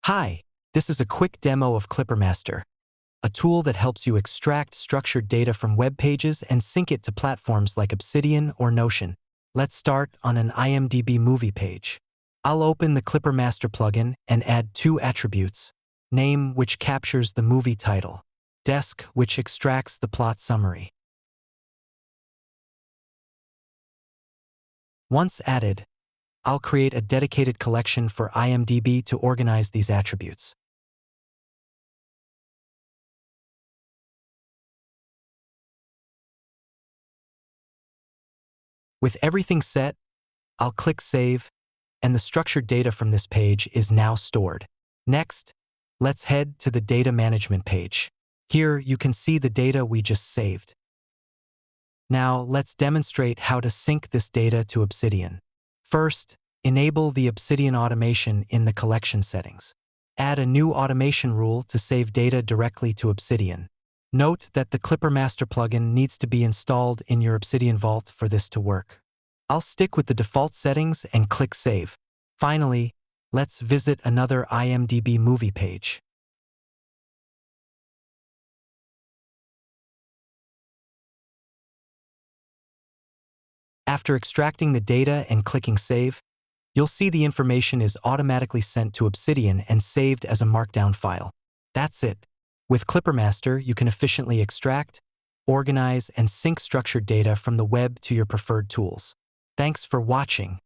Hi, this is a quick demo of ClipperMaster, a tool that helps you extract structured data from web pages and sync it to platforms like Obsidian or Notion. Let's start on an IMDb movie page. I'll open the ClipperMaster plugin and add two attributes: name, which captures the movie title; desk, which extracts the plot summary. Once added, I'll create a dedicated collection for IMDb to organize these attributes. With everything set, I'll click Save, and the structured data from this page is now stored. Next, let's head to the Data Management page. Here, you can see the data we just saved. Now, let's demonstrate how to sync this data to Obsidian. First, enable the Obsidian automation in the collection settings. Add a new automation rule to save data directly to Obsidian. Note that the ClipperMaster plugin needs to be installed in your Obsidian Vault for this to work. I'll stick with the default settings and click Save. Finally, let's visit another IMDb movie page. After extracting the data and clicking Save, you'll see the information is automatically sent to Obsidian and saved as a markdown file. That's it. With ClipperMaster, you can efficiently extract, organize, and sync structured data from the web to your preferred tools. Thanks for watching.